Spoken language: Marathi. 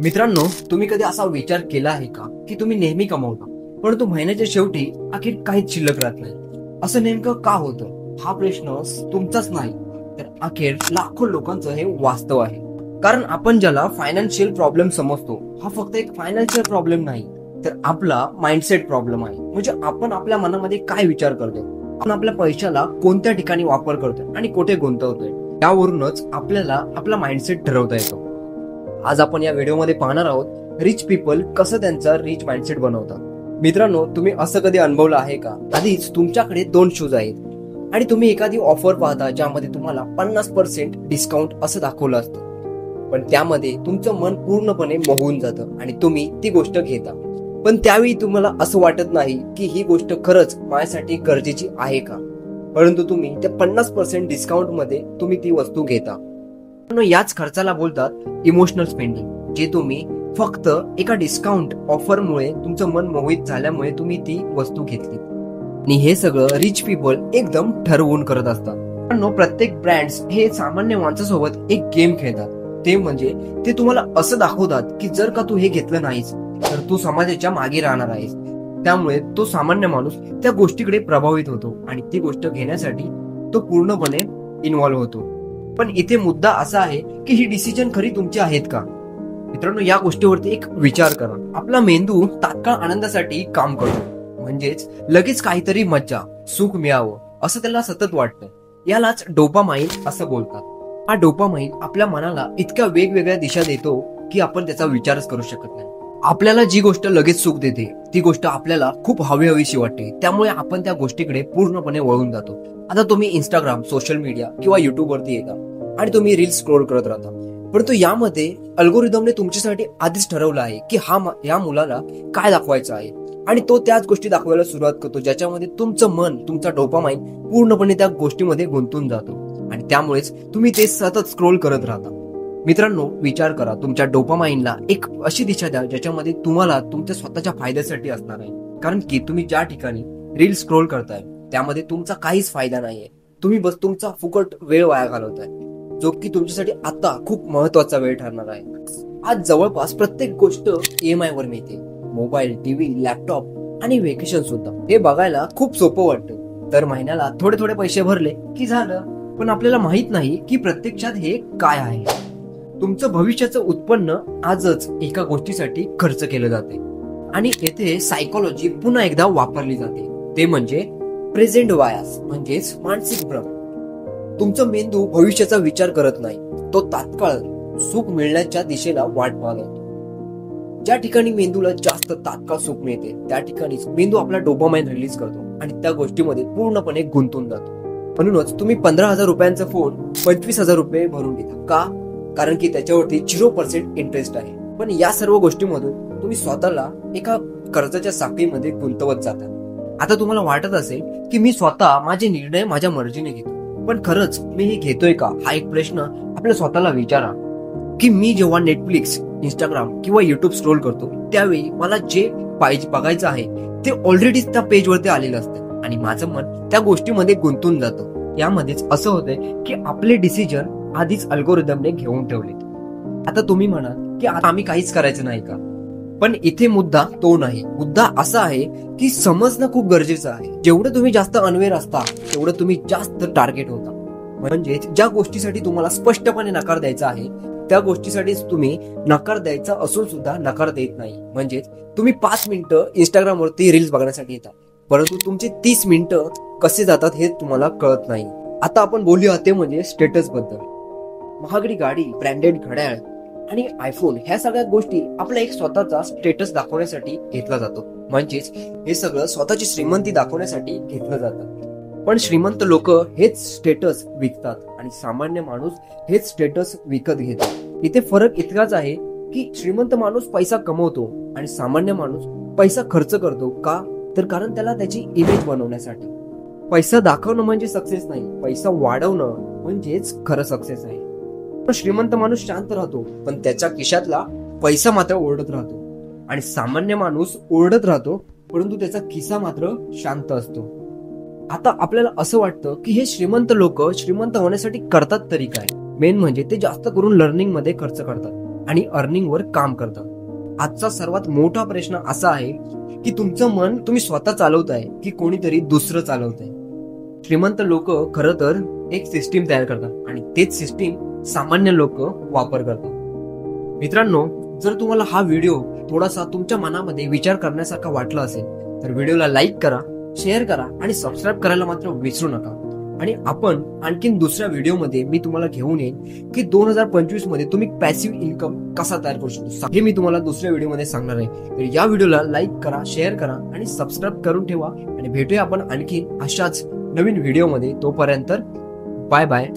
मित्रांनो, तुम्ही कधी असा विचार केला आहे का की तुम्ही नेहमी कमवता परंतु महिन्याच्या शेवटी अखेर काहीच शिल्लक राहत नाही? असं नेमकं का होतं? हा प्रश्न तुमचाच नाही तर अखेर लाखो लोकांचं हे वास्तव आहे. कारण आपण ज्याला फायनान्शियल प्रॉब्लेम समजतो, हा फक्त एक फायनान्शियल प्रॉब्लेम नाही तर आपला माइंडसेट प्रॉब्लेम आहे. म्हणजे आपण आपल्या मनामध्ये काय विचार करतो, आपण आपल्या पैशाला कोणत्या ठिकाणी वापर करतोय आणि कुठे गुंतवतोय, यावरूनच आपल्याला आपला माइंडसेट ठरवता येतो. आज आपण या व्हिडिओमध्ये पाहणार आहोत रिच पीपल कसं त्यांचा रिच माइंडसेट बनवतात. मित्रांनो, तुम्ही असं कधी अनुभवलं आहे का? आधीच तुमच्याकडे 2 शूज आहेत आणि तुम्ही एखादी ऑफर पाहता ज्यामध्ये तुम्हाला 50% डिस्काउंट असं दाखवलं असतं, पण त्यामध्ये तुमचं मन पूर्णपणे मोहून जातं आणि तुम्ही ती गोष्ट घेता. पण त्यावेळी तुम्हाला असं वाटत नाही की ही गोष्ट खरंच माझ्यासाठी गरजेची आहे का, परंतु तुम्ही त्या 50% डिस्काउंट मध्ये तुम्ही ती वस्तू घेता. याच खर्चाला बोलतात इमोशनल स्पेंडिंग, जे तुम्ही फक्त एका डिस्काउंट ऑफरमुळे तुमचं मन मोहित झाल्यामुळे तुम्ही ती वस्तू घेतली. आणि हे सगळं रिच पीपल एकदम ठरवून करत असतात. प्रत्येक ब्रँड्स हे सामान्य माणसासोबत एक गेम खेळतात. ते म्हणजे ते तुम्हाला असं दाखवतात की जर का तू हे घेतलं नाहीस तर तू समाजाच्या मागे राहणार आहेस. त्यामुळे तो सामान्य माणूस त्या गोष्टीकडे प्रभावित होतो आणि ती गोष्ट घेण्यासाठी तो पूर्णपणे इन्व्हॉल्व्ह होतो. पण इथे मुद्दा असा आहे की ही डिसिजन खरी तुमची आहेत का? मित्रांनो, या गोष्टीवरती एक विचार करा. आपला मेंदू तात्काळ आनंदासाठी काम करतो, म्हणजेच लगेच काहीतरी मज्जा सुख मिळावं असं त्याला सतत वाटतं. यालाच डोपामाइन असं बोलतात. हा डोपामाइन आपल्या मनाला इतक्या वेगवेगळ्या दिशा देतो की आपण त्याचा विचारच करू शकत नाही. आपल्याला जी गोष्ट लगेच सुख देते ती गोष्ट आपल्याला खूप हवीशी वाटते, त्यामुळे आपण त्या गोष्टीकडे पूर्णपणे वळून जातो. आता तुम्ही इंस्टाग्राम, सोशल मीडिया किंवा युट्यूब वरती येता आणि तुम्ही रील्स स्क्रोल करत राहता, परंतु यामध्ये अल्गोरिदमने तुमच्यासाठी आधीच ठरवलं आहे की या मुलाला काय दाखवायचं आहे आणि तो त्याच गोष्टी दाखवायला सुरुवात करतो, ज्याच्यामध्ये तुमचं मन, तुमचा डोपामाइन पूर्णपणे त्या गोष्टीमध्ये गुंतून जातो आणि त्यामुळेच तुम्ही ते सतत स्क्रोल करत राहता. मित्रांनो, विचार करा, तुमच्या डोपामाइनला एक अशी दिशा द्या ज्याच्यामध्ये तुम्हाला तुमच्या स्वतःच्या फायद्यासाठी असणार आहे. कारण की तुम्ही ज्या ठिकाणी रील स्क्रोल करताय त्यामध्ये तुमचा काहीच फायदा नाहीये. तुम्ही बस तुमचा फुकट वेळ वाया घालवताय, जो की तुमच्यासाठी आता खूप महत्वाचा वेळ ठरणार आहे. आज जवळपास प्रत्येक गोष्ट EMI वर मिळते. मोबाईल, टीव्ही, लॅपटॉप आणि वेकेशन सुद्धा. हे बघायला खूप सोपं वाटतं. दर महिन्याला थोडे थोडे पैसे भरले की झालं, पण आपल्याला माहित नाही की प्रत्यक्षात हे काय आहे. तुमचं भविष्याचं उत्पन्न आजच एका गोष्टीसाठी खर्च केलं जाते आणि येथे सायकोलॉजी पुन्हा एकदा वापरली जाते. ते म्हणजे प्रेझेंट बायस, म्हणजेच मानसिक भ्रम. तुमचा मेंदू भविष्याचा विचार करत नाही, तो तात्काळ सुख मिळण्याच्या दिशेला वाट पाहतो. ज्या ठिकाणी मेंदूला जास्त तात्काळ सुख मिळते त्या ठिकाणीच मेंदू आपला डोपामाइन रिलीज करतो आणि त्या गोष्टीमध्ये पूर्णपणे गुंतून जातो. म्हणूनच तुम्ही 15,000 रुपयांचा फोन 25,000 रुपये भरून घेता का? कारण की त्याच्यावरती 0% इंटरेस्ट आहे. पण या सर्व गोष्टीमधून तुम्ही स्वतःला एका कर्जाच्या साखळीमध्ये गुंतवत जाता. आता तुम्हाला वाटत असेल की मी स्वतः माझे निर्णय माझ्या मर्जीने घेतो, पण खरंच मी हे घेतोय का? हा एक प्रश्न आपल्या स्वतःला विचारा. की मी जेव्हा नेटफ्लिक्स, इंस्टाग्राम किंवा युट्यूब स्क्रोल करतो त्यावेळी मला जे पाहिजे बघायचं आहे ते ऑलरेडी त्या पेजवरती आलेलं असतं आणि माझं मन त्या गोष्टीमध्ये गुंतून जातं. यामध्येच असं होतंय की आपले डिसिजन आधीच अल्गोरिदमने घेऊन ठेवले. आता तुम्ही म्हणा की आता आम्ही काहीच करायचं नाही का? पण इथे मुद्दा तो नाही. मुद्दा असा आहे की समजणं खूप गरजेचं आहे. जेवढं तुम्ही जास्त अनवेअर असता तेवढं तुम्ही जास्त टार्गेट होता. म्हणजे ज्या गोष्टीसाठी तुम्हाला स्पष्टपणे नकार द्यायचा आहे त्या गोष्टीसाठीच तुम्ही नकार द्यायचा असून सुद्धा नकार देत नाही. म्हणजेच तुम्ही 5 मिनिटं इंस्टाग्रामवरती रील्स बघण्यासाठी येतात, परंतु तुमचे 30 मिनिटं कसे जातात हे तुम्हाला कळत नाही. आता आपण बोलूया ते म्हणजे स्टेटस बद्दल. महागडी गाडी, ब्रँडेड घड्याळ आणि आयफोन, ह्या सगळ्या गोष्टी आपला एक स्वतःचा स्टेटस दाखवण्यासाठी घेतला जातो. म्हणजेच हे सगळं स्वतःची श्रीमंती दाखवण्यासाठी घेतलं जातं. पण श्रीमंत लोक हेच स्टेटस विकतात आणि सामान्य माणूस हेच स्टेटस विकत घेतो. इथे फरक इतकाच आहे की श्रीमंत माणूस पैसा कमवतो आणि सामान्य माणूस पैसा खर्च करतो. का? तर कारण त्याला त्याची इमेज बनवण्यासाठी. पैसा दाखवणं म्हणजे सक्सेस नाही, पैसा वाढवणं म्हणजेच खरं सक्सेस आहे. पण श्रीमंत माणूस शांत राहतो, पण त्याच्या खिशातला पैसा मात्र ओरडत राहतो. आणि सामान्य माणूस ओरडत राहतो, परंतु त्याचा खिसा मात्र शांत असतो. आता आपल्याला असं वाटतं की हे श्रीमंत लोक श्रीमंत होण्यासाठी करतात तरी काय? मेन म्हणजे ते जास्त करून लर्निंग मध्ये खर्च करतात. आणि अर्निंगवर काम करतात। आजचा सर्वात मोठा प्रश्न असा आहे की तुमचं मन तुम्ही स्वतः चालवताय की कोणीतरी दुसरं चालवतंय। श्रीमंत लोक खरं तर एक सिस्टीम तयार करतात आणि तेच सिस्टीम सामान्य लोक वापर करतात। मित्रांनो, जर तुम्हाला हा व्हिडिओ थोडासा तुमच्या मनामध्ये विचार करण्यासारखा वाटला असेल तर व्हिडिओला लाईक करा, शेअर करा आणि सबस्क्राईब करायला मात्र विसरू नका। आणि आपण आणखीन दुसऱ्या व्हिडिओमध्ये मी तुम्हाला घेऊन येईन की 2025 मध्ये तुम्ही पॅसिव्ह इन्कम कसा तयार करू शकतो, हे मी तुम्हाला दुसऱ्या व्हिडिओमध्ये सांगणार आहे। तर या व्हिडिओला लाईक करा, शेअर करा आणि सबस्क्राईब करून ठेवा आणि भेटूया आपण आणखी अशाच नवीन व्हिडिओमध्ये। तोपर्यंत बाय बाय।